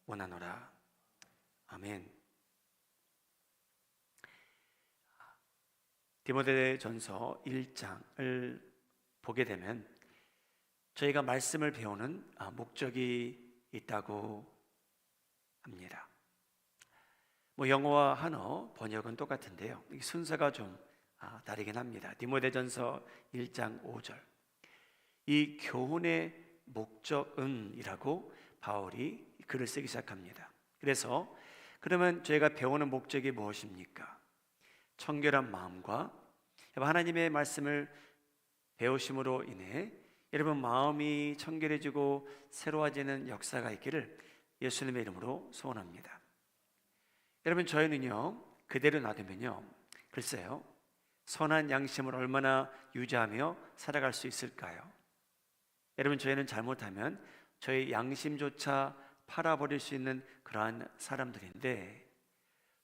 원하노라. 아멘. 디모데전서 1장을 보게 되면 저희가 말씀을 배우는 목적이 있다고 합니다. 영어와 한어 번역은 똑같은데요, 이 순서가 좀 다르긴 합니다. 디모데전서 1장 5절, 이 교훈의 목적은 이라고 바울이 글을 쓰기 시작합니다. 그래서 그러면 저희가 배우는 목적이 무엇입니까? 청결한 마음과 하나님의 말씀을 배우심으로 인해 여러분 마음이 청결해지고 새로워지는 역사가 있기를 예수님의 이름으로 소원합니다. 여러분, 저희는요 그대로 놔두면요, 글쎄요, 선한 양심을 얼마나 유지하며 살아갈 수 있을까요? 여러분, 저희는 잘못하면 저희 양심조차 팔아버릴 수 있는 그러한 사람들인데,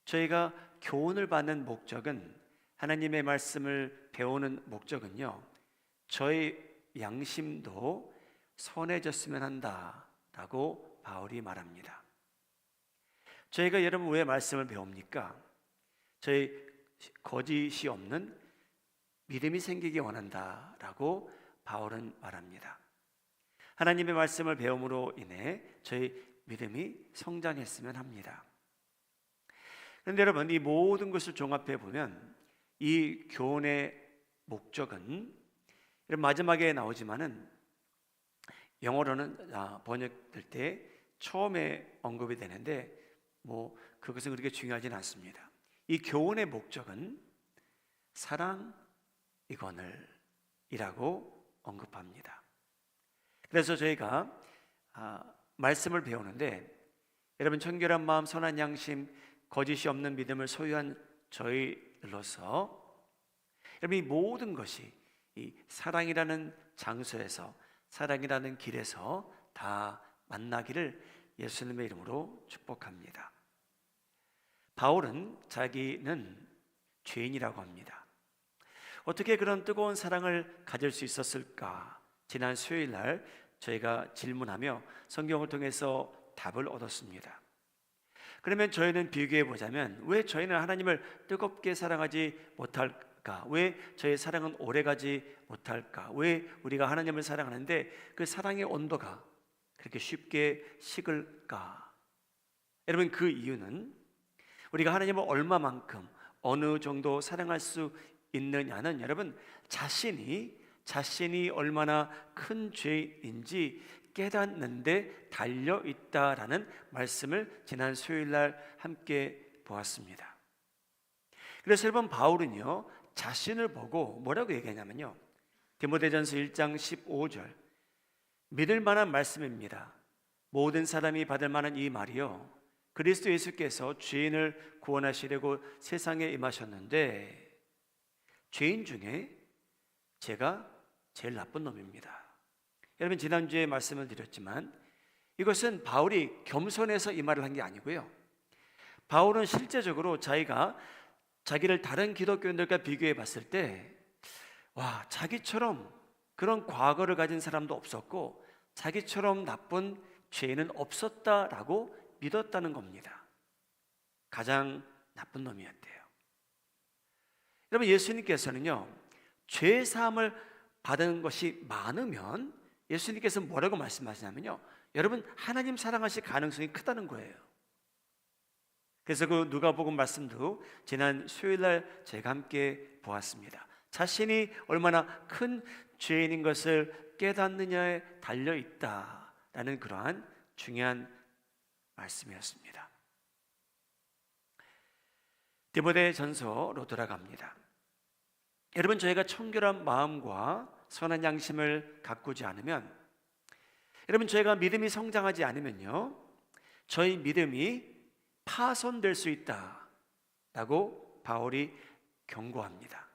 저희가 교훈을 받는 목적은, 하나님의 말씀을 배우는 목적은요, 저희 양심도 선해졌으면 한다라고 바울이 말합니다. 저희가 여러분 왜 말씀을 배웁니까? 저희 거짓이 없는 믿음이 생기기 원한다라고 바울은 말합니다. 하나님의 말씀을 배움으로 인해 저희 믿음이 성장했으면 합니다. 그런데 여러분, 이 모든 것을 종합해 보면 이 교훈의 목적은 마지막에 나오지만은 영어로는 번역될 때 처음에 언급이 되는데 그것은 그렇게 중요하진 않습니다. 이 교훈의 목적은 사랑이거늘이라고 언급합니다. 그래서 저희가 말씀을 배우는데, 여러분 청결한 마음, 선한 양심, 거짓이 없는 믿음을 소유한 저희로서 여러분 이 모든 것이 이 사랑이라는 장소에서, 사랑이라는 길에서 다 만나기를 예수님의 이름으로 축복합니다. 바울은 자기는 죄인이라고 합니다. 어떻게 그런 뜨거운 사랑을 가질 수 있었을까? 지난 수요일 날 저희가 질문하며 성경을 통해서 답을 얻었습니다. 그러면 저희는 비교해 보자면, 왜 저희는 하나님을 뜨겁게 사랑하지 못할까? 왜 저희 사랑은 오래가지 못할까? 왜 우리가 하나님을 사랑하는데 그 사랑의 온도가 그렇게 쉽게 식을까? 여러분, 그 이유는 우리가 하나님을 얼마만큼, 어느 정도 사랑할 수 있느냐는 여러분 자신이 얼마나 큰 죄인지 깨닫는데 달려 있다라는 말씀을 지난 수요일 날 함께 보았습니다. 그래서 여러분, 바울은요 자신을 보고 뭐라고 얘기하냐면요, 디모데전서 1장 15절, 믿을 만한 말씀입니다. 모든 사람이 받을 만한 이 말이요, 그리스도 예수께서 죄인을 구원하시려고 세상에 임하셨는데 죄인 중에 제가 제일 나쁜 놈입니다. 여러분, 지난주에 말씀을 드렸지만 이것은 바울이 겸손해서 이 말을 한 게 아니고요, 바울은 실제적으로 자기를 다른 기독교인들과 비교해 봤을 때 자기처럼 그런 과거를 가진 사람도 없었고 자기처럼 나쁜 죄인은 없었다라고 믿었다는 겁니다. 가장 나쁜 놈이었대요. 여러분, 예수님께서는요 죄 사함을 받은 것이 많으면 예수님께서 뭐라고 말씀하시냐면요, 여러분 하나님 사랑하실 가능성이 크다는 거예요. 그래서 그 누가복음 말씀도 지난 수요일 날 제가 함께 보았습니다. 자신이 얼마나 큰 죄인인 것을 깨닫느냐에 달려 있다라는 그러한 중요한 말씀이었습니다. 디모데전서로 돌아갑니다. 여러분, 저희가 청결한 마음과 선한 양심을 가꾸지 않으면, 여러분 저희가 믿음이 성장하지 않으면요, 저희 믿음이 파손될 수 있다라고 바울이 경고합니다.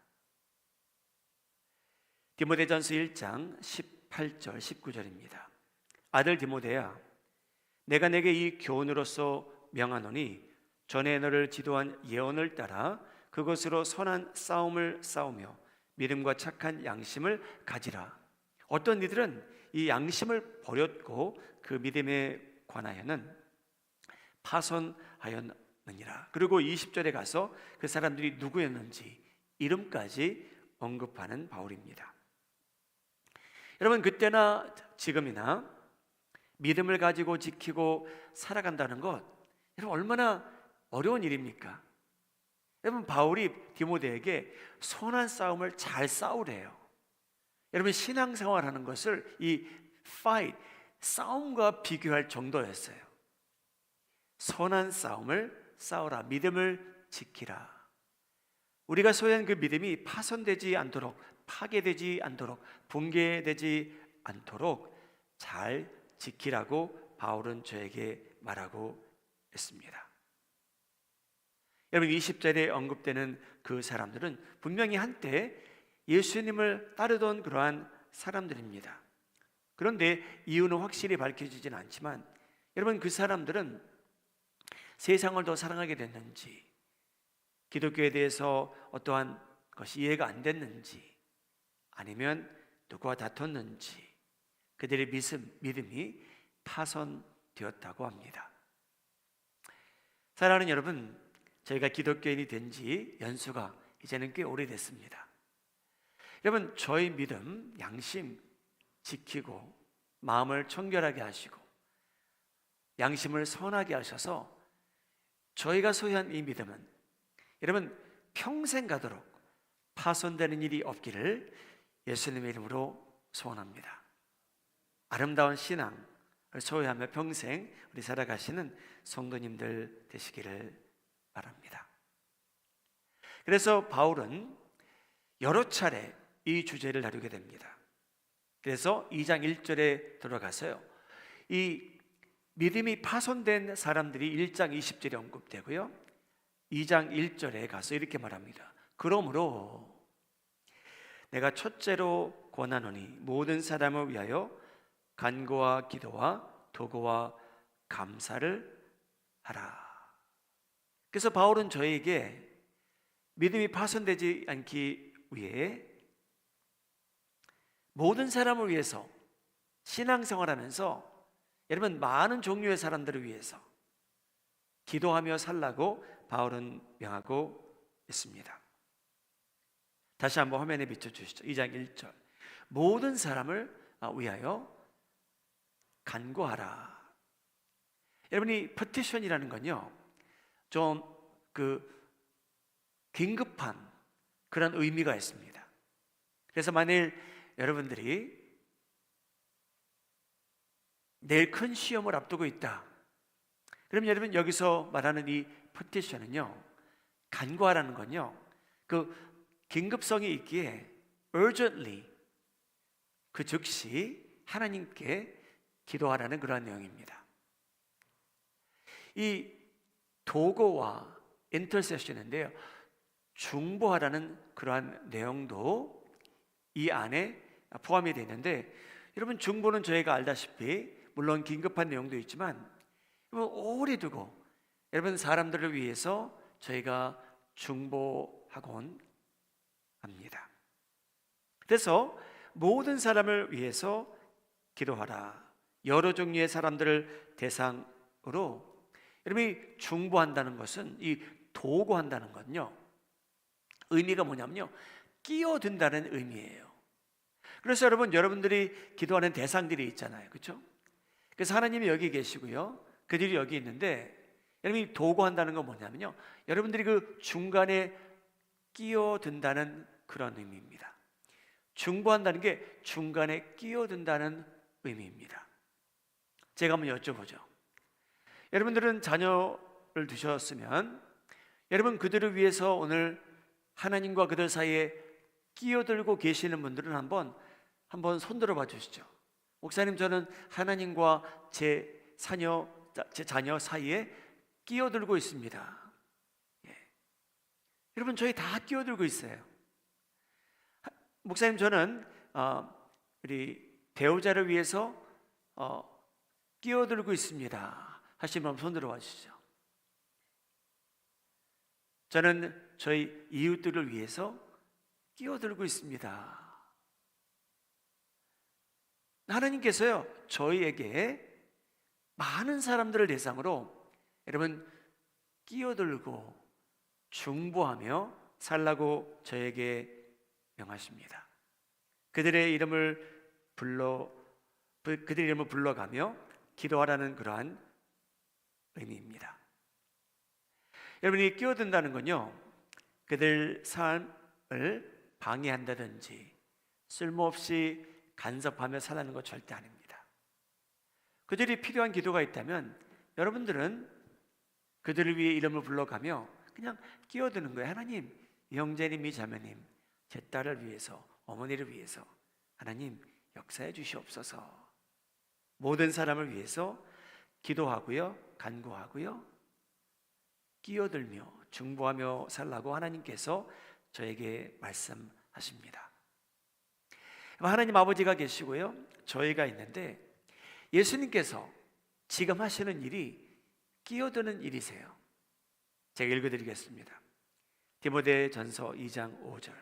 디모데전서 1장 18절 19절입니다. 아들 디모데야, 내가 내게 이 교훈으로서 명하노니 전에 너를 지도한 예언을 따라 그것으로 선한 싸움을 싸우며 믿음과 착한 양심을 가지라. 어떤 이들은 이 양심을 버렸고 그 믿음에 관하여는 파손하였느니라. 그리고 20절에 가서 그 사람들이 누구였는지 이름까지 언급하는 바울입니다. 여러분, 그때나 지금이나 믿음을 가지고 지키고 살아간다는 것, 여러분 얼마나 어려운 일입니까? 여러분, 바울이 디모데에게 선한 싸움을 잘 싸우래요. 여러분, 신앙생활하는 것을 이 fight, 싸움과 비교할 정도였어요. 선한 싸움을 싸우라, 믿음을 지키라. 우리가 소유한 그 믿음이 파손되지 않도록, 파괴되지 않도록, 붕괴되지 않도록 잘 지키라고 바울은 저에게 말하고 있습니다. 여러분, 20절에 언급되는 그 사람들은 분명히 한때 예수님을 따르던 그러한 사람들입니다. 그런데 이유는 확실히 밝혀지진 않지만, 여러분, 그 사람들은 세상을 더 사랑하게 됐는지, 기독교에 대해서 어떠한 것이 이해가 안 됐는지, 아니면 누구와 다퉜는지 그들의 믿음이 파손되었다고 합니다. 사랑하는 여러분, 저희가 기독교인이 된 지 연수가 이제는 꽤 오래됐습니다. 여러분, 저희 믿음, 양심 지키고 마음을 청결하게 하시고 양심을 선하게 하셔서 저희가 소유한 이 믿음은 여러분 평생 가도록 파손되는 일이 없기를 예수님의 이름으로 소원합니다. 아름다운 신앙을 소유하며 평생 우리 살아가시는 성도님들 되시기를 바랍니다. 그래서 바울은 여러 차례 이 주제를 다루게 됩니다. 그래서 2장 1절에 들어가서요, 이 믿음이 파손된 사람들이 1장 20절에 언급되고요, 2장 1절에 가서 이렇게 말합니다. 그러므로 내가 첫째로 권하노니 모든 사람을 위하여 간구와 기도와 도구와 감사를 하라. 그래서 바울은 저에게 믿음이 파손되지 않기 위해 모든 사람을 위해서 신앙생활하면서 여러분 많은 종류의 사람들을 위해서 기도하며 살라고 바울은 명하고 있습니다. 다시 한번 화면에 비춰주시죠. 2장 1절, 모든 사람을 위하여 간구하라. 여러분이 petition이라는 건요, 좀 긴급한 그런 의미가 있습니다. 그래서 만일 여러분들이 내일 큰 시험을 앞두고 있다, 그럼 여러분 여기서 말하는 이 petition은요, 간구하라는 건요, 그 긴급성이 있기에 urgently, 그 즉시 하나님께 기도하라는 그러한 내용입니다. 이 도구와 intercession인데요, 중보하라는 그러한 내용도 이 안에 포함이 되어 있는데, 여러분 중보는 저희가 알다시피 물론 긴급한 내용도 있지만 오래 두고 여러분 사람들을 위해서 저희가 중보하곤 합니다. 그래서 모든 사람을 위해서 기도하라. 여러 종류의 사람들을 대상으로 여러분이 중보한다는 것은, 이 도구한다는 건요, 의미가 뭐냐면요, 끼어든다는 의미예요. 그래서 여러분들이 기도하는 대상들이 있잖아요, 그렇죠? 그래서 하나님이 여기 계시고요, 그들이 여기 있는데, 여러분이 도구한다는 건 뭐냐면요, 여러분들이 그 중간에 끼어든다는 그런 의미입니다. 중보한다는 게 중간에 끼어든다는 의미입니다. 제가 한번 여쭤보죠. 여러분들은 자녀를 두셨으면 여러분 그들을 위해서 오늘 하나님과 그들 사이에 끼어들고 계시는 분들은 한번 손들어 봐 주시죠. 목사님, 저는 하나님과 제 자녀 사이에 끼어들고 있습니다. 예. 여러분, 저희 다 끼어들고 있어요. 목사님, 저는 우리 배우자를 위해서 끼어들고 있습니다 하시면 손들어 봐 주시죠. 저는 저희 이웃들을 위해서 끼어들고 있습니다. 하나님께서요, 저희에게 많은 사람들을 대상으로 여러분 끼어들고 중보하며 살라고 저에게 명하십니다. 그들의 이름을 불러가며 기도하라는 그러한 의미입니다. 여러분이 끼어든다는 건요, 그들 삶을 방해한다든지 쓸모없이 간섭하며 살라는 것 절대 아닙니다. 그들이 필요한 기도가 있다면 여러분들은 그들을 위해 이름을 불러가며 그냥 끼어드는 거예요. 하나님, 이 형제님, 이 자매님, 제 딸을 위해서, 어머니를 위해서 하나님 역사해 주시옵소서. 모든 사람을 위해서 기도하고요, 간구하고요, 끼어들며 중보하며 살라고 하나님께서 저에게 말씀하십니다. 하나님 아버지가 계시고요, 저희가 있는데 예수님께서 지금 하시는 일이 끼어드는 일이세요. 제가 읽어드리겠습니다. 디모데전서 2장 5절.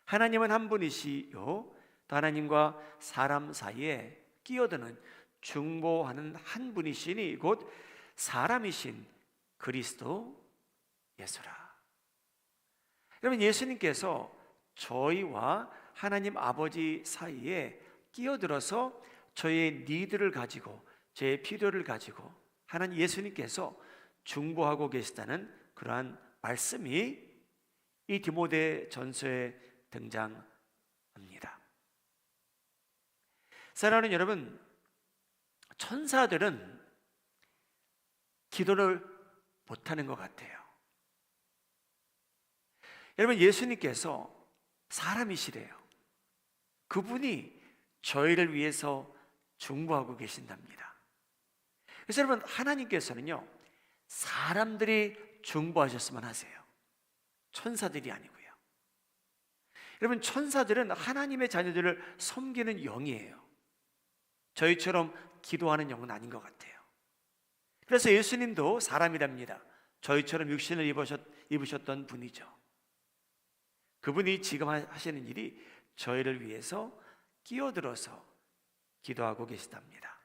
하나님은 한 분이시요 또 하나님과 사람 사이에 끼어드는 중보하는 한 분이시니 곧 사람이신 그리스도 예수라. 여러분, 예수님께서 저희와 하나님 아버지 사이에 끼어들어서 저의 니드를 가지고 제 필요를 가지고 하나님 예수님께서 중보하고 계시다는 그러한 말씀이 이 디모데 전서에 등장합니다. 사랑하는 여러분, 천사들은 기도를 못하는 것 같아요. 여러분, 예수님께서 사람이시래요. 그분이 저희를 위해서 중보하고 계신답니다. 그래서 여러분, 하나님께서는요, 사람들이 중보하셨으면 하세요. 천사들이 아니고요. 여러분, 천사들은 하나님의 자녀들을 섬기는 영이에요. 저희처럼 기도하는 영은 아닌 것 같아요. 그래서 예수님도 사람이랍니다. 저희처럼 육신을 입으셨던 분이죠. 그분이 지금 하시는 일이 저희를 위해서 끼어들어서 기도하고 계시답니다.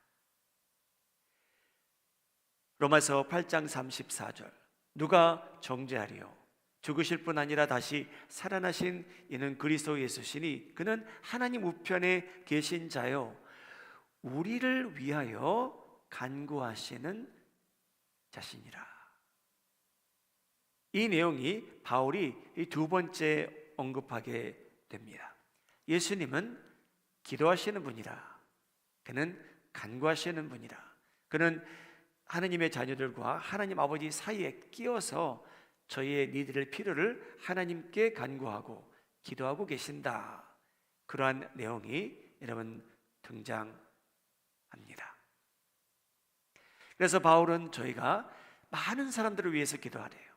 로마서 8장 34절. 누가 정죄하리요? 죽으실 뿐 아니라 다시 살아나신 이는 그리스도 예수시니 그는 하나님 우편에 계신 자요 우리를 위하여 간구하시는 자신이라. 이 내용이 바울이 이 두 번째 언급하게 됩니다. 예수님은 기도하시는 분이라. 그는 간구하시는 분이라. 그는 하나님의 자녀들과 하나님 아버지 사이에 끼어서 저희의 니들의 필요를 하나님께 간구하고 기도하고 계신다. 그러한 내용이 여러분 등장합니다. 그래서 바울은 저희가 많은 사람들을 위해서 기도하래요.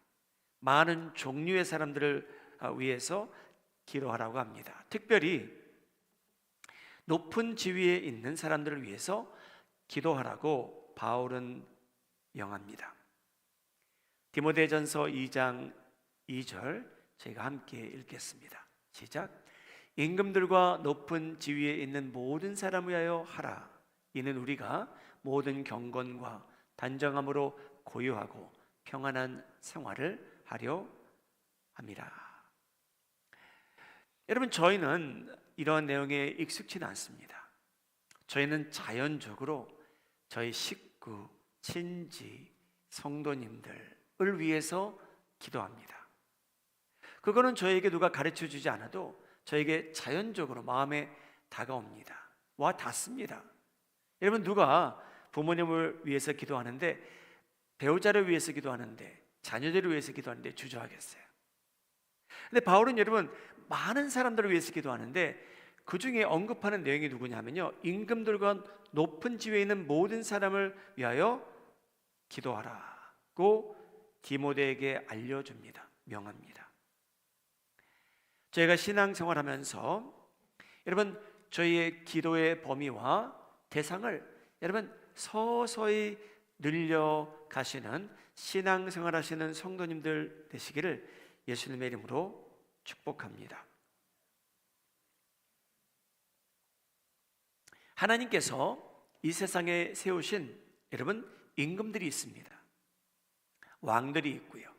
많은 종류의 사람들을 위해서 기도하라고 합니다. 특별히 높은 지위에 있는 사람들을 위해서 기도하라고 바울은 명합니다. 디모데전서 2장 2절 저희가 함께 읽겠습니다. 시작. 임금들과 높은 지위에 있는 모든 사람을 위하여 하라. 이는 우리가 모든 경건과 단정함으로 고요하고 평안한 생활을 하려 함이라. 여러분, 저희는 이런 내용에 익숙치는 않습니다. 저희는 자연적으로 저희 식구, 친지, 성도님들을 위해서 기도합니다. 그거는 저에게 누가 가르쳐 주지 않아도 저에게 자연적으로 마음에 다가옵니다. 와 닿습니다. 여러분, 누가 부모님을 위해서 기도하는데, 배우자를 위해서 기도하는데, 자녀들을 위해서 기도하는데 주저하겠어요? 근데 바울은 여러분 많은 사람들을 위해서 기도하는데 그 중에 언급하는 내용이 누구냐면요, 임금들과 높은 지위에 있는 모든 사람을 위하여 기도하라고 디모데에게 알려줍니다. 명합니다. 저희가 신앙생활하면서 여러분 저희의 기도의 범위와 대상을 여러분 서서히 늘려가시는 신앙생활하시는 성도님들 되시기를 예수님의 이름으로 축복합니다. 하나님께서 이 세상에 세우신 여러분 임금들이 있습니다. 왕들이 있고요,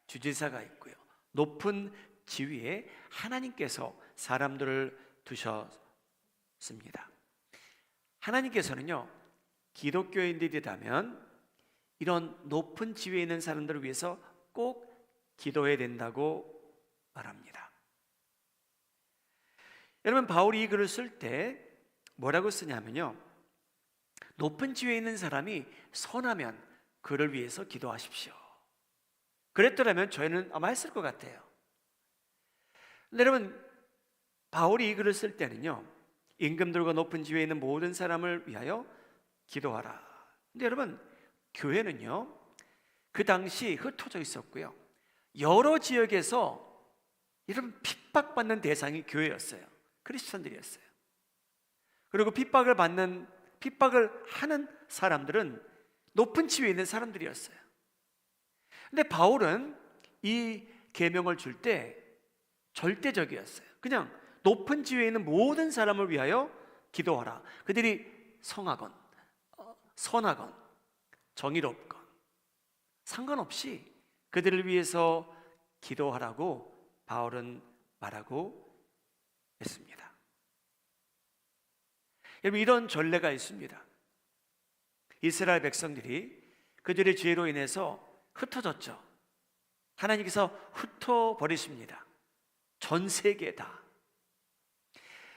주지사가 있고요, 높은 지위에 하나님께서 사람들을 두셨습니다. 하나님께서는요, 기독교인들이라면 이런 높은 지위에 있는 사람들을 위해서 꼭 기도해야 된다고 말합니다. 여러분, 바울이 이 글을 쓸 때 뭐라고 쓰냐면요, 높은 지위에 있는 사람이 선하면 그를 위해서 기도하십시오. 그랬더라면 저희는 아마 했을 것 같아요. 근데 여러분, 바울이 이 글을 쓸 때는요, 임금들과 높은 지위에 있는 모든 사람을 위하여 기도하라. 근데 여러분, 교회는요, 그 당시 흩어져 있었고요, 여러 지역에서 여러분 핍박받는 대상이 교회였어요. 크리스천들이었어요. 그리고 핍박을 하는 사람들은 높은 지위에 있는 사람들이었어요. 근데 바울은 이 계명을 줄 때 절대적이었어요. 그냥 높은 지위에 있는 모든 사람을 위하여 기도하라. 그들이 성하건 선하건 정의롭건 상관없이 그들을 위해서 기도하라고 바울은 말하고 했습니다. 여러분, 이런 전례가 있습니다. 이스라엘 백성들이 그들의 죄로 인해서 흩어졌죠. 하나님께서 흩어버리십니다. 전 세계 다.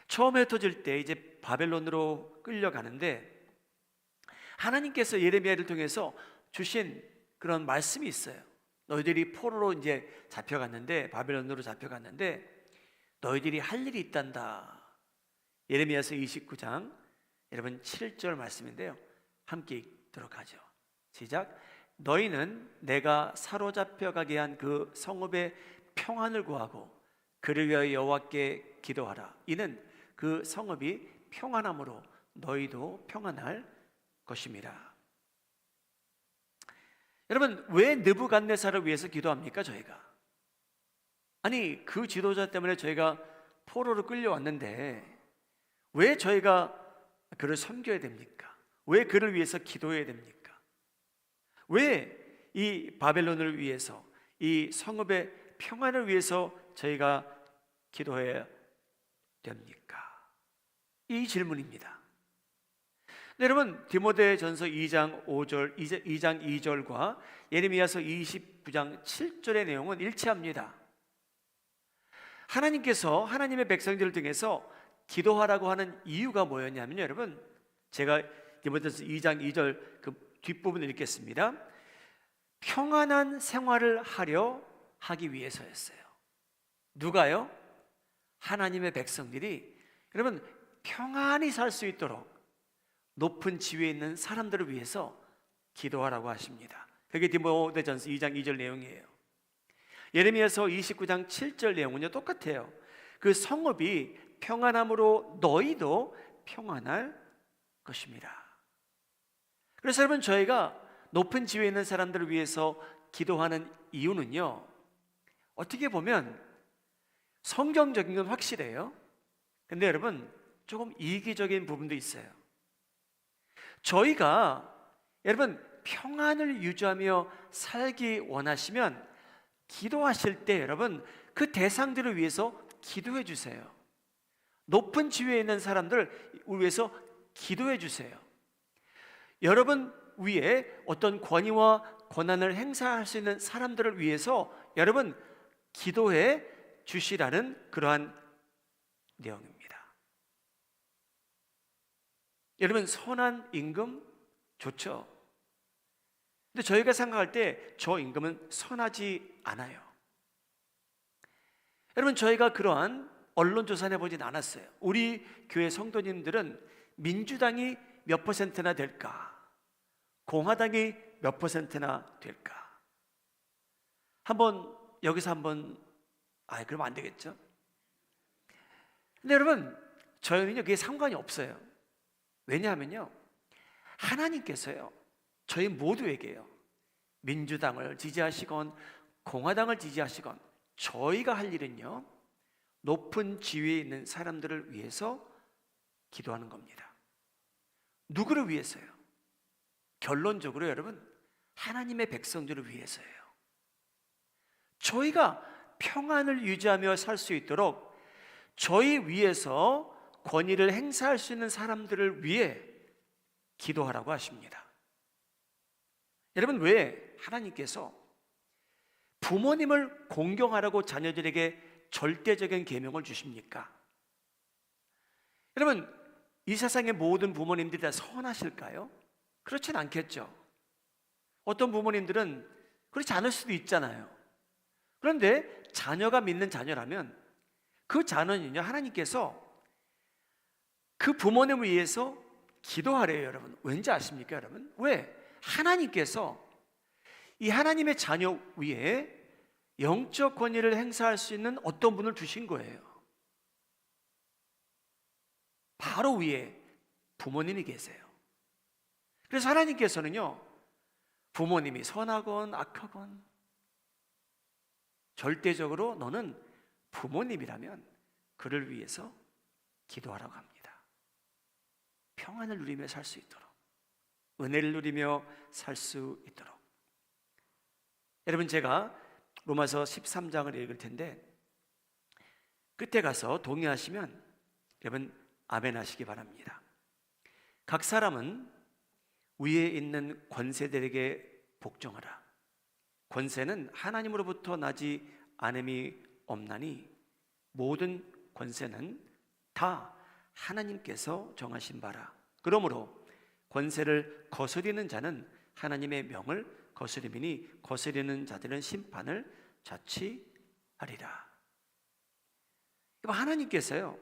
처음에 흩어질 때 이제 바벨론으로 끌려가는데 하나님께서 예레미야를 통해서 주신 그런 말씀이 있어요. 너희들이 포로로 이제 잡혀갔는데, 바벨론으로 잡혀갔는데 너희들이 할 일이 있단다. 예레미야서 29장 여러분 7절 말씀인데요, 함께 읽도록 하죠. 시작. 너희는 내가 사로잡혀가게 한 그 성읍의 평안을 구하고 그를 위하여 여호와께 기도하라. 이는 그 성읍이 평안함으로 너희도 평안할 것입니다. 여러분, 왜 느부갓네살을 위해서 기도합니까? 저희가 아니, 그 지도자 때문에 저희가 포로로 끌려왔는데 왜 저희가 그를 섬겨야 됩니까? 왜 그를 위해서 기도해야 됩니까? 왜 이 바벨론을 위해서, 이 성읍의 평안을 위해서 저희가 기도해야 됩니까? 이 질문입니다. 네, 여러분, 디모데전서 2장 2절과 예레미야서 29장 7절의 내용은 일치합니다. 하나님께서 하나님의 백성들을 통해서 기도하라고 하는 이유가 뭐였냐면요, 여러분, 제가 디모데전서 2장 2절 그 뒷부분을 읽겠습니다. 평안한 생활을 하기 위해서였어요. 누가요? 하나님의 백성들이 여러분 평안히 살 수 있도록 높은 지위에 있는 사람들을 위해서 기도하라고 하십니다. 그게 디모데전서 2장 2절 내용이에요. 예레미야서 29장 7절 내용은요 똑같아요. 그 성읍이 평안함으로 너희도 평안할 것입니다. 그래서 여러분, 저희가 높은 지위에 있는 사람들을 위해서 기도하는 이유는요, 어떻게 보면 성경적인 건 확실해요. 근데 여러분, 조금 이기적인 부분도 있어요. 저희가 여러분 평안을 유지하며 살기 원하시면 기도하실 때 여러분 그 대상들을 위해서 기도해 주세요. 높은 지위에 있는 사람들을 위해서 기도해 주세요. 여러분 위에 어떤 권위와 권한을 행사할 수 있는 사람들을 위해서 여러분 기도해 주시라는 그러한 내용입니다. 여러분, 선한 임금 좋죠. 근데 저희가 생각할 때 저 임금은 선하지 않아요. 여러분, 저희가 그러한 언론조사 해보진 않았어요. 우리 교회 성도님들은 민주당이 몇 퍼센트나 될까? 공화당이 몇 퍼센트나 될까? 여기서 한번 그러면 안 되겠죠? 근데 여러분, 저희는요 그게 상관이 없어요. 왜냐하면요, 하나님께서요 저희 모두에게요 민주당을 지지하시건 공화당을 지지하시건 저희가 할 일은요 높은 지위에 있는 사람들을 위해서 기도하는 겁니다. 누구를 위해서요? 결론적으로 여러분, 하나님의 백성들을 위해서예요. 저희가 평안을 유지하며 살 수 있도록 저희 위에서 권위를 행사할 수 있는 사람들을 위해 기도하라고 하십니다. 여러분, 왜 하나님께서 부모님을 공경하라고 자녀들에게 절대적인 계명을 주십니까? 여러분, 이 세상의 모든 부모님들이 다 선하실까요? 그렇진 않겠죠. 어떤 부모님들은 그렇지 않을 수도 있잖아요. 그런데 자녀가 믿는 자녀라면 그 자녀는요, 하나님께서 그 부모님을 위해서 기도하래요, 여러분. 왠지 아십니까, 여러분? 왜? 하나님께서 이 하나님의 자녀 위에 영적 권위를 행사할 수 있는 어떤 분을 주신 거예요. 바로 위에 부모님이 계세요. 그래서 하나님께서는요, 부모님이 선하건 악하건 절대적으로 너는 부모님이라면 그를 위해서 기도하라고 합니다. 평안을 누리며 살 수 있도록, 은혜를 누리며 살 수 있도록. 여러분, 제가 로마서 13장을 읽을 텐데 끝에 가서 동의하시면 여러분 아멘 하시기 바랍니다. 각 사람은 위에 있는 권세들에게 복종하라. 권세는 하나님으로부터 나지 않음이 없나니 모든 권세는 다 하나님께서 정하신 바라. 그러므로 권세를 거스리는 자는 하나님의 명을 거스림이니 거스리는 자들은 심판을 자취하리라. 하나님께서요,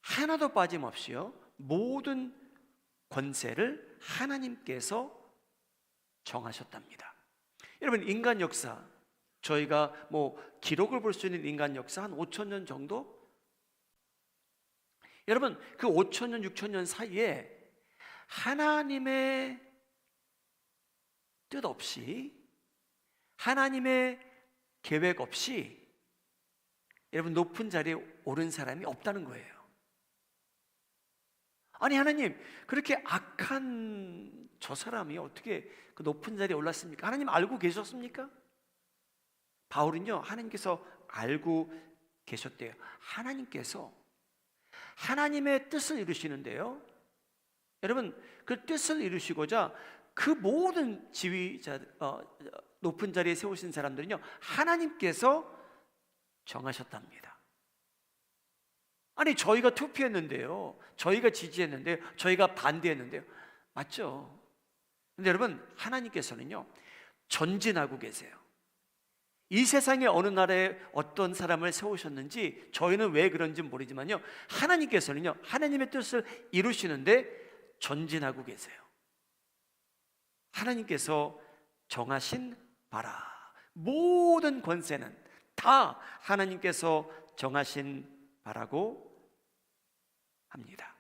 하나도 빠짐없이요, 모든 권세를 하나님께서 정하셨답니다. 여러분, 인간 역사, 저희가 기록을 볼 수 있는 인간 역사 한 5,000년 정도? 여러분, 그 5,000년, 6,000년 사이에 하나님의 뜻 없이, 하나님의 계획 없이 여러분 높은 자리에 오른 사람이 없다는 거예요. 아니, 하나님, 그렇게 악한 저 사람이 어떻게 그 높은 자리에 올랐습니까? 하나님 알고 계셨습니까? 바울은요, 하나님께서 알고 계셨대요. 하나님께서 하나님의 뜻을 이루시는데요, 여러분, 그 뜻을 이루시고자 그 모든 지위자, 높은 자리에 세우신 사람들은요, 하나님께서 정하셨답니다. 아니, 저희가 투표했는데요, 저희가 지지했는데요, 저희가 반대했는데요, 맞죠? 근데 여러분, 하나님께서는요 전진하고 계세요. 이 세상의 어느 나라에 어떤 사람을 세우셨는지 저희는 왜 그런지 모르지만요, 하나님께서는요 하나님의 뜻을 이루시는데 전진하고 계세요. 하나님께서 정하신 바라. 모든 권세는 다 하나님께서 정하신 바라고 합니다.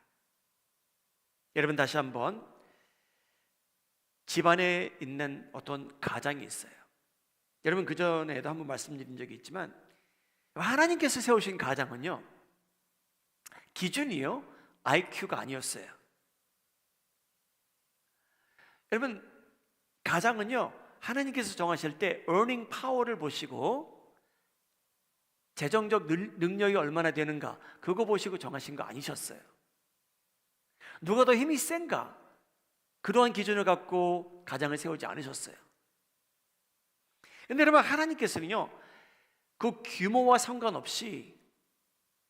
여러분, 다시 한번 집안에 있는 어떤 가장이 있어요. 여러분, 그전에도 한번 말씀드린 적이 있지만 하나님께서 세우신 가장은요, 기준이요 IQ가 아니었어요. 여러분, 가장은요 하나님께서 정하실 때 earning power를 보시고 재정적 능력이 얼마나 되는가 그거 보시고 정하신 거 아니셨어요. 누가 더 힘이 센가 그러한 기준을 갖고 가장을 세우지 않으셨어요. 그런데 여러분, 하나님께서는요 그 규모와 상관없이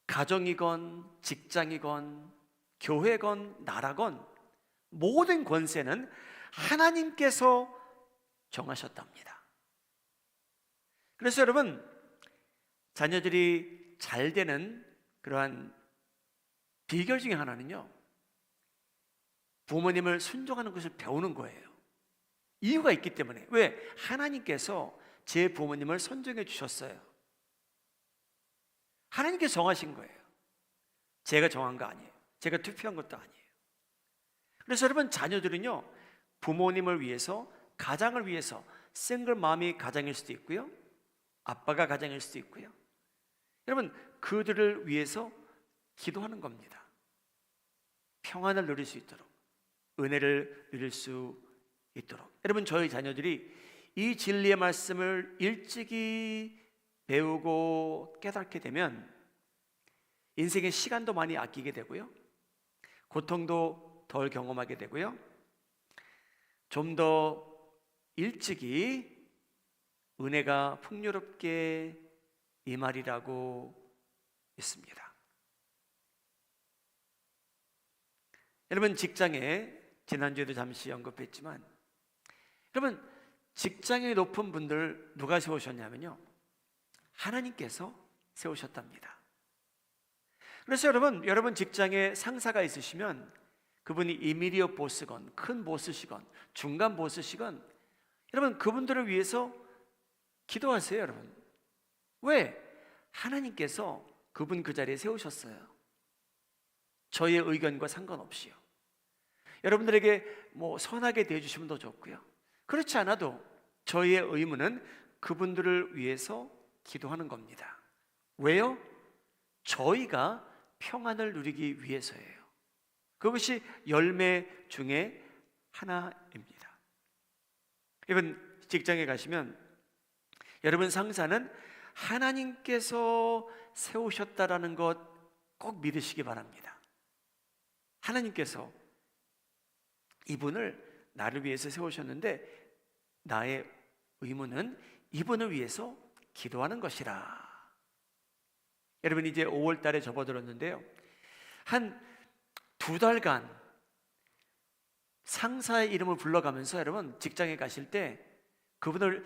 가정이건 직장이건 교회건 나라건 모든 권세는 하나님께서 정하셨답니다. 그래서 여러분, 자녀들이 잘 되는 그러한 비결 중에 하나는요, 부모님을 순종하는 것을 배우는 거예요. 이유가 있기 때문에. 왜? 하나님께서 제 부모님을 선정해 주셨어요. 하나님께서 정하신 거예요. 제가 정한 거 아니에요. 제가 투표한 것도 아니에요. 그래서 여러분, 자녀들은요 부모님을 위해서, 가장을 위해서, 싱글맘이 가장일 수도 있고요, 아빠가 가장일 수도 있고요, 여러분 그들을 위해서 기도하는 겁니다. 평안을 누릴 수 있도록, 은혜를 누릴 수 있도록, 여러분 저희 자녀들이 이 진리의 말씀을 일찍이 배우고 깨닫게 되면 인생의 시간도 많이 아끼게 되고요, 고통도 덜 경험하게 되고요, 좀 더 일찍이 은혜가 풍요롭게 임하리라고 믿습니다. 여러분 직장에, 지난주에도 잠시 언급했지만, 여러분 직장에 높은 분들 누가 세우셨냐면요, 하나님께서 세우셨답니다. 그래서 여러분 직장에 상사가 있으시면 그분이 이미디어 보스건, 큰 보스시건, 중간 보스시건, 여러분 그분들을 위해서 기도하세요. 여러분 왜? 하나님께서 그분 그 자리에 세우셨어요. 저의 의견과 상관없이요. 여러분들에게 선하게 대해주시면 더 좋고요, 그렇지 않아도 저희의 의무는 그분들을 위해서 기도하는 겁니다. 왜요? 저희가 평안을 누리기 위해서예요. 그것이 열매 중에 하나입니다. 여러분 직장에 가시면 여러분 상사는 하나님께서 세우셨다라는 것 꼭 믿으시기 바랍니다. 하나님께서 이분을 나를 위해서 세우셨는데 나의 의무는 이분을 위해서 기도하는 것이라. 여러분 이제 5월 달에 접어들었는데요, 한 2달간 상사의 이름을 불러가면서 여러분 직장에 가실 때 그분의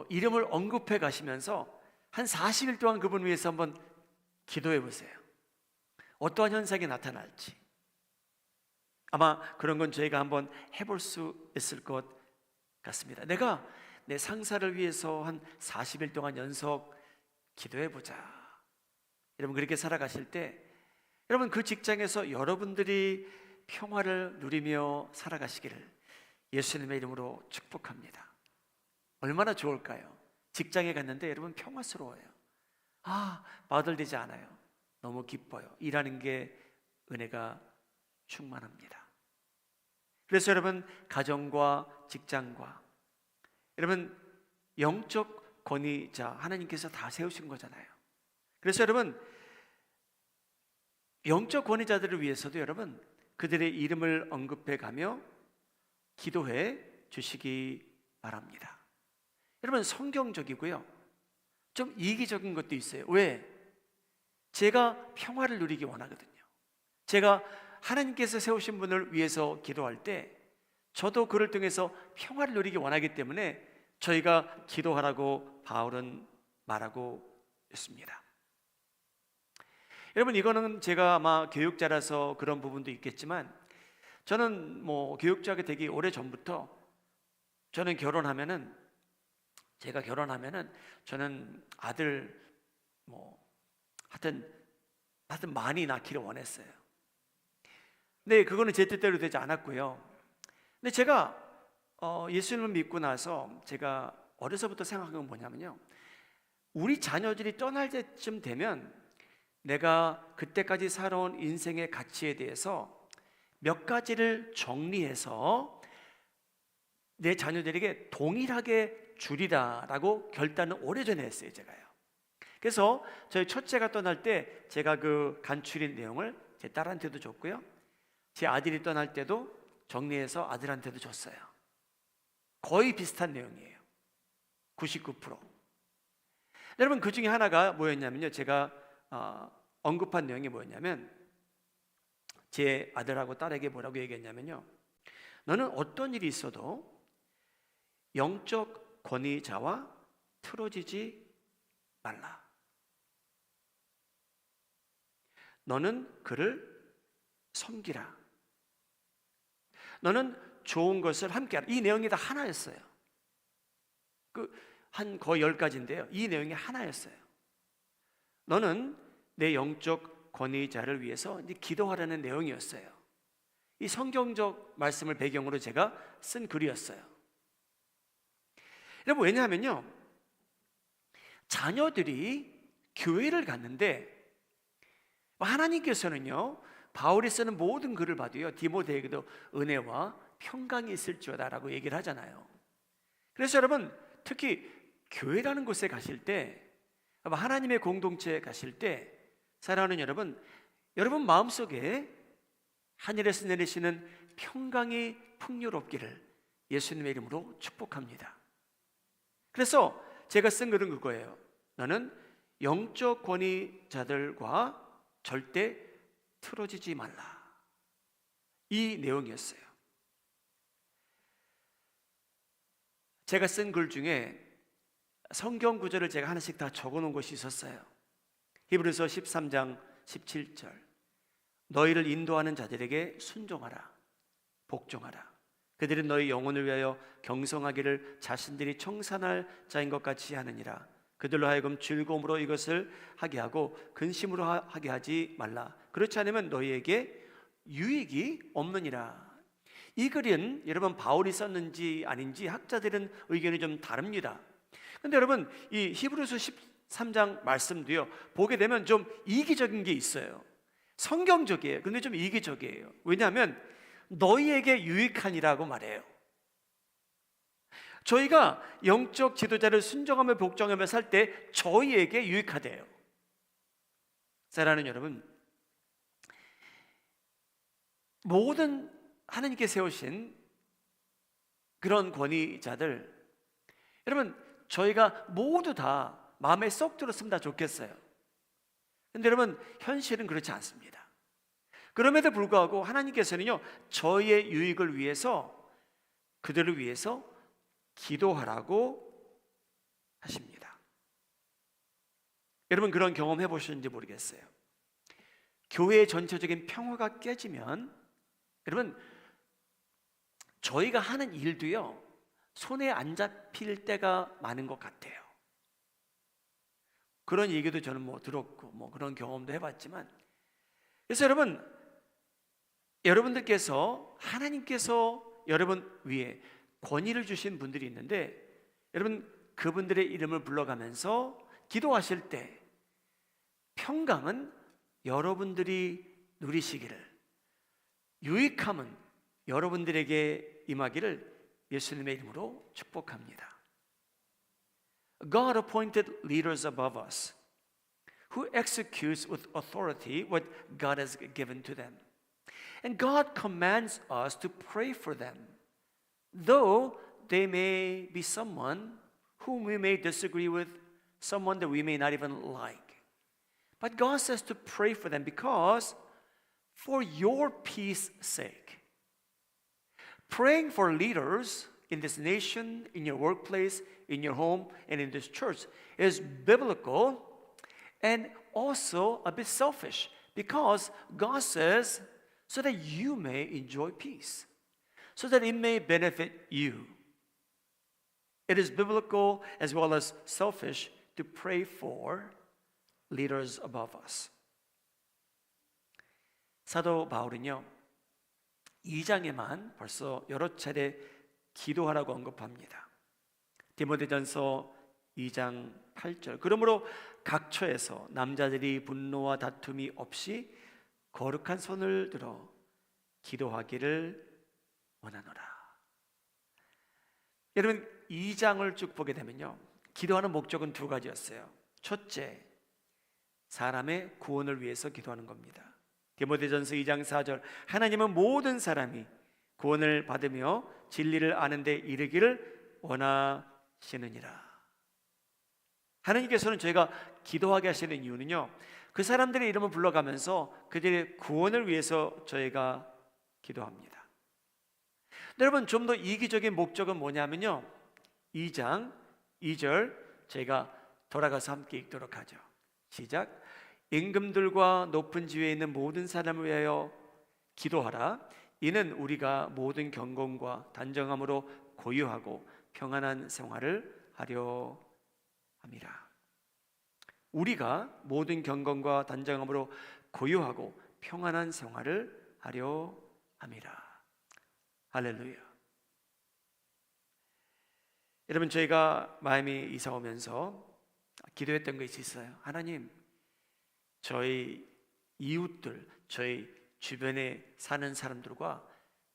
이름을 언급해 가시면서 한 40일 동안 그분 위해서 한번 기도해 보세요. 어떠한 현상이 나타날지. 아마 그런 건 저희가 한번 해볼 수 있을 것 같습니다. 내가 내 상사를 위해서 한 40일 동안 연속 기도해 보자. 여러분 그렇게 살아가실 때 여러분 그 직장에서 여러분들이 평화를 누리며 살아가시기를 예수님의 이름으로 축복합니다. 얼마나 좋을까요? 직장에 갔는데 여러분 평화스러워요. 바들되지 않아요. 너무 기뻐요. 일하는 게 은혜가 충만합니다. 그래서 여러분 가정과 직장과 여러분 영적 권위자 하나님께서 다 세우신 거잖아요. 그래서 여러분 영적 권위자들을 위해서도 여러분 그들의 이름을 언급해 가며 기도해 주시기 바랍니다. 여러분 성경적이고요, 좀 이기적인 것도 있어요. 왜? 제가 평화를 누리기 원하거든요. 제가 하나님께서 세우신 분을 위해서 기도할 때 저도 그를 통해서 평화를 누리기 원하기 때문에 저희가 기도하라고 바울은 말하고 있습니다. 여러분 이거는 제가 아마 교육자라서 그런 부분도 있겠지만, 저는 교육자가 되기 오래전부터 저는 제가 결혼하면은 저는 아들 하여튼 많이 낳기를 원했어요. 근데 그거는 제 뜻대로 되지 않았고요. 근데 제가 예수님을 믿고 나서 제가 어려서부터 생각한 건 뭐냐면요, 우리 자녀들이 떠날 때쯤 되면 내가 그때까지 살아온 인생의 가치에 대해서 몇 가지를 정리해서 내 자녀들에게 동일하게 주리라라고 결단을 오래전에 했어요, 제가요. 그래서 저희 첫째가 떠날 때 제가 그 간추린 내용을 제 딸한테도 줬고요, 제 아들이 떠날 때도 정리해서 아들한테도 줬어요. 거의 비슷한 내용이에요. 99%. 여러분 그 중에 하나가 뭐였냐면요, 제가 언급한 내용이 뭐였냐면 제 아들하고 딸에게 뭐라고 얘기했냐면요, 너는 어떤 일이 있어도 영적 권위자와 틀어지지 말라. 너는 그를 섬기라. 너는 좋은 것을 함께하라. 이 내용이 다 하나였어요. 한 거의 10가지인데요, 이 내용이 하나였어요. 너는 내 영적 권위자를 위해서 기도하라는 내용이었어요. 이 성경적 말씀을 배경으로 제가 쓴 글이었어요. 여러분 왜냐하면요, 자녀들이 교회를 갔는데 하나님께서는요, 바울이 쓰는 모든 글을 봐도요, 디모데에게도 은혜와 평강이 있을지어다라고 얘기를 하잖아요. 그래서 여러분, 특히 교회라는 곳에 가실 때, 하나님의 공동체에 가실 때, 사랑하는 여러분, 여러분 마음속에 하늘에서 내리시는 평강이 풍요롭기를 예수님의 이름으로 축복합니다. 그래서 제가 쓴 글은 그거예요. 너는 영적 권위자들과 절대 틀어지지 말라. 이 내용이었어요. 제가 쓴 글 중에 성경 구절을 제가 하나씩 다 적어놓은 것이 있었어요. 히브리서 13장 17절, 너희를 인도하는 자들에게 순종하라, 복종하라. 그들은 너희 영혼을 위하여 경성하기를 자신들이 청산할 자인 것 같이 하느니라. 그들로 하여금 즐거움으로 이것을 하게 하고 근심으로 하게 하지 말라. 그렇지 않으면 너희에게 유익이 없느니라. 이 글은 여러분 바울이 썼는지 아닌지 학자들은 의견이 좀 다릅니다. 근데 여러분, 이 히브리서 13장 말씀도요, 보게 되면 좀 이기적인 게 있어요. 성경적이에요. 근데 좀 이기적이에요. 왜냐하면 너희에게 유익하니라고 말해요. 저희가 영적 지도자를 순종하며 복종하며 살 때 저희에게 유익하대요. 사랑하는 여러분, 모든 하나님께 세우신 그런 권위자들, 여러분 저희가 모두 다 마음에 쏙 들었으면 다 좋겠어요. 근데 여러분, 현실은 그렇지 않습니다. 그럼에도 불구하고 하나님께서는요, 저희의 유익을 위해서, 그들을 위해서 기도하라고 하십니다. 여러분 그런 경험 해보셨는지 모르겠어요. 교회의 전체적인 평화가 깨지면 여러분, 저희가 하는 일도요, 손에 안 잡힐 때가 많은 것 같아요. 그런 얘기도 저는 들었고 그런 경험도 해봤지만, 그래서 여러분들께서 하나님께서 여러분 위에 권위를 주신 분들이 있는데, 여러분 그분들의 이름을 불러가면서 기도하실 때 평강은 여러분들이 누리시기를, 유익함은 여러분들에게 임하기를 예수님의 이름으로 축복합니다. God appointed leaders above us who executes with authority what God has given to them. And God commands us to pray for them, though they may be someone whom we may disagree with, someone that we may not even like. But God says to pray for them because for your peace sake. Praying for leaders in this nation, in your workplace, in your home, and in this church is biblical and also a bit selfish, because God says so that you may enjoy peace, so that it may benefit you. It is biblical as well as selfish to pray for leaders above us. 사도 바울은요, 2장에만 벌써 여러 차례 기도하라고 언급합니다. 디모데전서 2장 8절, 그러므로 각 처에서 남자들이 분노와 다툼이 없이 거룩한 손을 들어 기도하기를 원하노라. 여러분 2장을 쭉 보게 되면요, 기도하는 목적은 두 가지였어요. 첫째, 사람의 구원을 위해서 기도하는 겁니다. 디모데전서 2장 4절, 하나님은 모든 사람이 구원을 받으며 진리를 아는 데 이르기를 원하시느니라. 하나님께서는 저희가 기도하게 하시는 이유는요, 그 사람들의 이름을 불러가면서 그들의 구원을 위해서 저희가 기도합니다. 여러분, 좀 더 이기적인 목적은 뭐냐면요, 2장 2절 저희가 돌아가서 함께 읽도록 하죠. 시작. 임금들과 높은 지위에 있는 모든 사람을 위하여 기도하라. 이는 우리가 모든 경건과 단정함으로 고유하고 평안한 생활을 하려 함이라. 우리가 모든 경건과 단정함으로 고유하고 평안한 생활을 하려 함이라. 할렐루야. 여러분, 저희가 마이애미 이사 오면서 기도했던 것이 있어요. 하나님, 저희 이웃들, 저희 주변에 사는 사람들과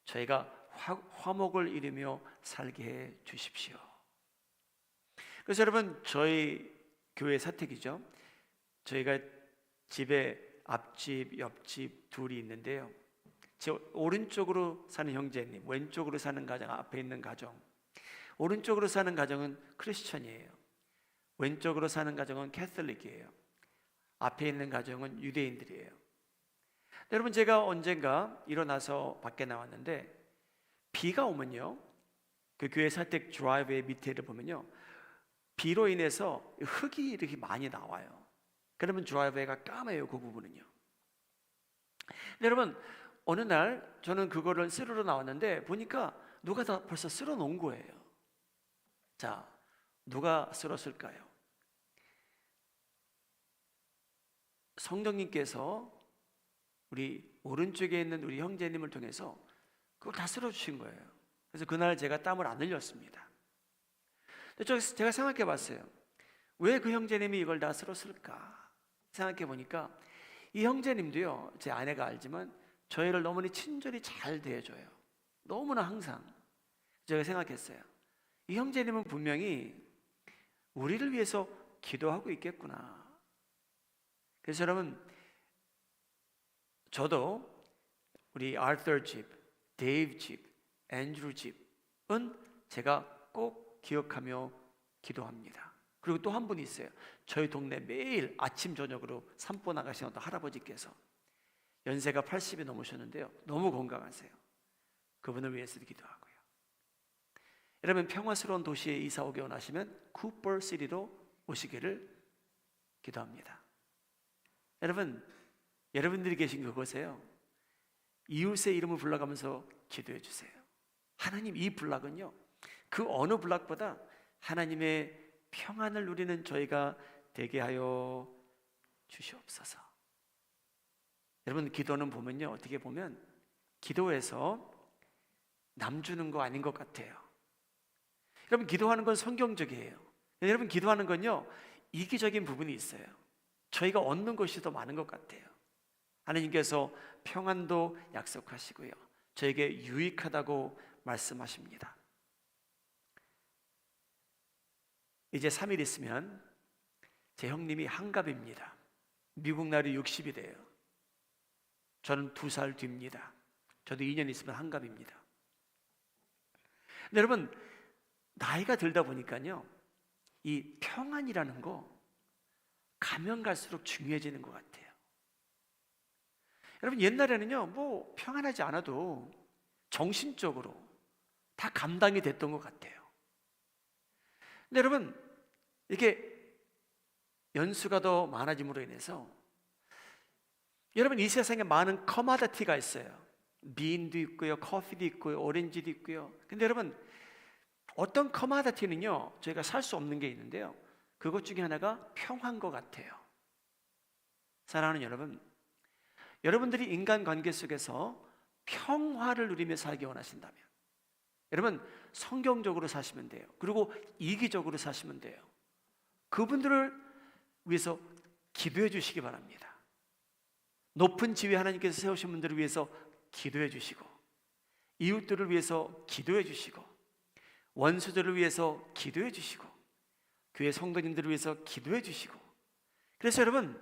저희가 화목을 이루며 살게 해 주십시오. 그래서 여러분, 저희 교회 사택이죠. 저희가 집에 앞집, 옆집 둘이 있는데요. 제 오른쪽으로 사는 형제님, 왼쪽으로 사는 가정, 앞에 있는 가정. 오른쪽으로 사는 가정은 크리스천이에요. 왼쪽으로 사는 가정은 캐톨릭이에요. 앞에 있는 가정은 유대인들이에요. 여러분, 제가 언젠가 일어나서 밖에 나왔는데 비가 오면요, 그 교회 사택 드라이브의 밑에를 보면요, 비로 인해서 흙이 이렇게 많이 나와요. 그러면 드라이브웨이가 까매요, 그 부분은요. 여러분, 어느 날 저는 그거를 쓸으러 나왔는데 보니까 누가 다 벌써 쓸어 놓은 거예요. 자, 누가 쓸었을까요? 성령님께서 우리 오른쪽에 있는 우리 형제님을 통해서 그걸 다 쓸어 주신 거예요. 그래서 그날 제가 땀을 안 흘렸습니다. 제가 생각해 봤어요. 왜 그 형제님이 이걸 다 쓸었을까 생각해 보니까 이 형제님도요, 제 아내가 알지만 저희를 너무나 친절히 잘 대해줘요. 너무나 항상. 제가 생각했어요. 이 형제님은 분명히 우리를 위해서 기도하고 있겠구나. 그래서 여러분, 저도 우리 아르터 집, 데이브 집, 앤드루 집은 제가 꼭 기억하며 기도합니다. 그리고 또 한 분이 있어요. 저희 동네 매일 아침 저녁으로 산보 나가시는 어떤 할아버지께서 연세가 80이 넘으셨는데요, 너무 건강하세요. 그분을 위해서도 기도하고요. 여러분, 평화스러운 도시에 이사 오기 원하시면 쿠퍼시티로 오시기를 기도합니다. 여러분, 여러분들이 계신 그곳에요, 이웃의 이름을 불러가면서 기도해 주세요. 하나님, 이 블락은요, 그 어느 블락보다 하나님의 평안을 누리는 저희가 되게 하여 주시옵소서. 여러분, 기도는 보면요, 어떻게 보면 기도해서 남 주는 거 아닌 것 같아요. 여러분, 기도하는 건 성경적이에요. 여러분, 기도하는 건요, 이기적인 부분이 있어요. 저희가 얻는 것이 더 많은 것 같아요. 하나님께서 평안도 약속하시고요, 저에게 유익하다고 말씀하십니다. 이제 3일 있으면 제 형님이 한갑입니다. 미국 나이 60이래요. 저는 2살 뒤입니다. 저도 2년 있으면 한갑입니다. 근데 여러분, 나이가 들다 보니까요, 이 평안이라는 거 가면 갈수록 중요해지는 것 같아요. 여러분, 옛날에는요, 뭐 평안하지 않아도 정신적으로 다 감당이 됐던 것 같아요. 근데 여러분, 이게 연수가 더 많아짐으로 인해서 여러분, 이 세상에 많은 커머디티가 있어요. 빈도 있고요, 커피도 있고요, 오렌지도 있고요. 근데 여러분, 어떤 커머디티는요, 저희가 살 수 없는 게 있는데요, 그것 중에 하나가 평화인 것 같아요. 사랑하는 여러분, 여러분들이 인간관계 속에서 평화를 누리며 살기 원하신다면 여러분, 성경적으로 사시면 돼요. 그리고 이기적으로 사시면 돼요. 그분들을 위해서 기도해 주시기 바랍니다. 높은 지위 하나님께서 세우신 분들을 위해서 기도해 주시고, 이웃들을 위해서 기도해 주시고, 원수들을 위해서 기도해 주시고, 교회 성도님들을 위해서 기도해 주시고. 그래서 여러분,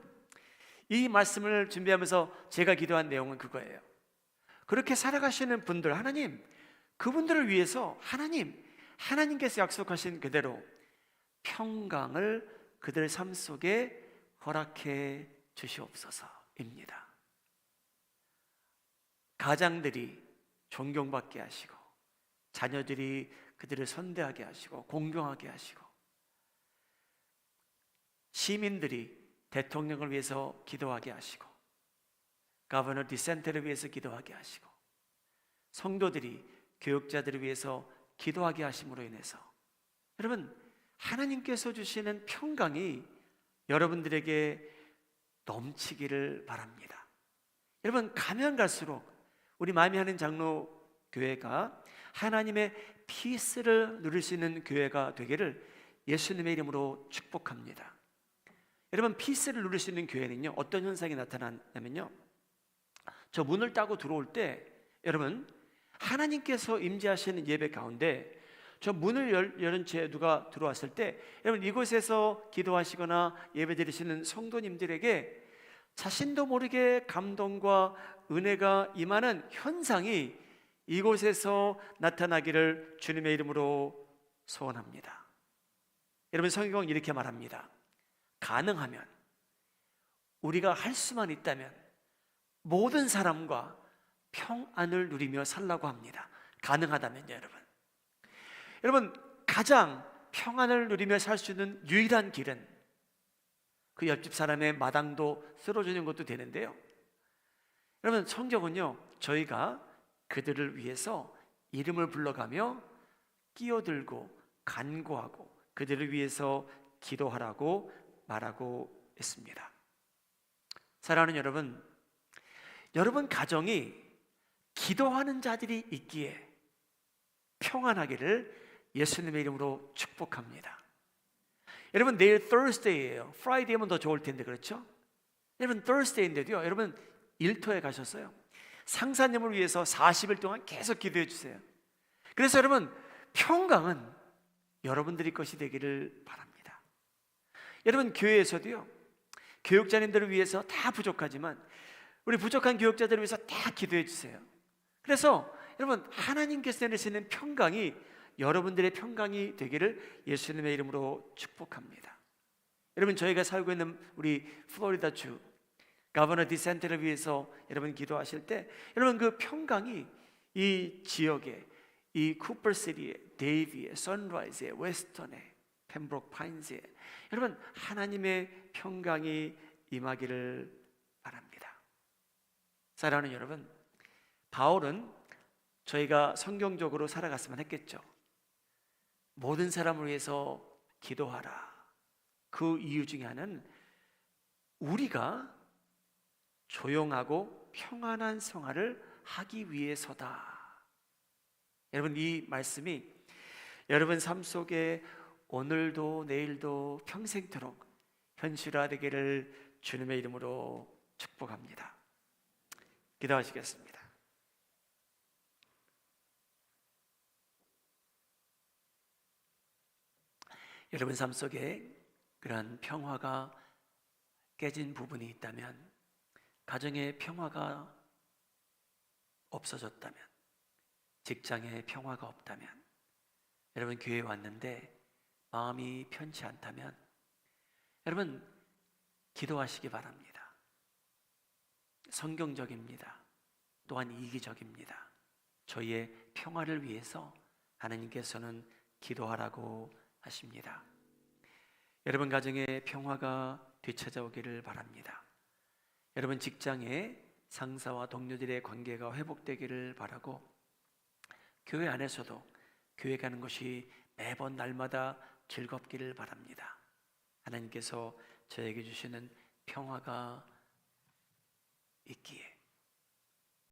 이 말씀을 준비하면서 제가 기도한 내용은 그거예요. 그렇게 살아가시는 분들, 하나님, 그분들을 위해서 하나님께서 약속하신 그대로 평강을 그들 삶 속에 허락해 주시옵소서입니다. 가장들이 존경받게 하시고, 자녀들이 그들을 선대하게 하시고 공경하게 하시고, 시민들이 대통령을 위해서 기도하게 하시고, 가버너 디센트를 위해서 기도하게 하시고, 성도들이 교육자들을 위해서 기도하게 하심으로 인해서 여러분, 하나님께서 주시는 평강이 여러분들에게 넘치기를 바랍니다. 여러분, 가면 갈수록 우리 마음이 하는 장로 교회가 하나님의 피스를 누릴 수 있는 교회가 되기를 예수님의 이름으로 축복합니다. 여러분, 피스를 누릴 수 있는 교회는요, 어떤 현상이 나타나냐면요, 저 문을 따고 들어올 때 여러분, 하나님께서 임재하시는 예배 가운데 저 문을 열은 채 누가 들어왔을 때 여러분 이곳에서 기도하시거나 예배 드리시는 성도님들에게 자신도 모르게 감동과 은혜가 임하는 현상이 이곳에서 나타나기를 주님의 이름으로 소원합니다. 여러분 성경은 이렇게 말합니다. 가능하면 우리가 할 수만 있다면 모든 사람과 평안을 누리며 살라고 합니다. 가능하다면요, 여러분 가장 평안을 누리며 살 수 있는 유일한 길은 그 옆집 사람의 마당도 쓸어주는 것도 되는데요, 여러분 성경은요 저희가 그들을 위해서 이름을 불러가며 끼어들고 간구하고 그들을 위해서 기도하라고 말하고 있습니다. 사랑하는 여러분, 여러분 가정이 기도하는 자들이 있기에 평안하기를 예수님의 이름으로 축복합니다. 여러분 내일 Thursday예요. Friday면 더 좋을 텐데 그렇죠? 여러분 Thursday인데도요, 여러분 일터에 가셨어요. 상사님을 위해서 40일 동안 계속 기도해 주세요. 그래서 여러분 평강은 여러분들이 것이 되기를 바랍니다. 여러분 교회에서도요, 교육자님들을 위해서 다 부족하지만 우리 부족한 교육자들을 위해서 다 기도해 주세요. 그래서 여러분 하나님께서 내리시는 평강이 여러분들의 평강이 되기를 예수님의 이름으로 축복합니다. 여러분 저희가 살고 있는 우리 플로리다주 가버너 디센트를 위해서 여러분 기도하실 때 여러분 그 평강이 이 지역에 이 쿠퍼시티에 데이비에 선라이즈에 웨스턴에 펜브록 파인즈에 여러분 하나님의 평강이 임하기를 바랍니다. 사랑하는 여러분, 바울은 저희가 성경적으로 살아갔으면 했겠죠. 모든 사람을 위해서 기도하라. 그 이유 중에 하나는 우리가 조용하고 평안한 생활을 하기 위해서다. 여러분 이 말씀이 여러분 삶 속에 오늘도 내일도 평생토록 현실화되기를 주님의 이름으로 축복합니다. 기도하시겠습니다. 여러분 삶 속에 그러한 평화가 깨진 부분이 있다면, 가정의 평화가 없어졌다면, 직장에 평화가 없다면, 여러분 교회에 왔는데 마음이 편치 않다면 여러분 기도하시기 바랍니다. 성경적입니다. 또한 이기적입니다. 저희의 평화를 위해서 하나님께서는 기도하라고 하십니다. 여러분 가정의 평화가 되찾아오기를 바랍니다. 여러분 직장의 상사와 동료들의 관계가 회복되기를 바라고, 교회 안에서도 교회 가는 것이 매번 날마다 즐겁기를 바랍니다. 하나님께서 저에게 주시는 평화가 있기에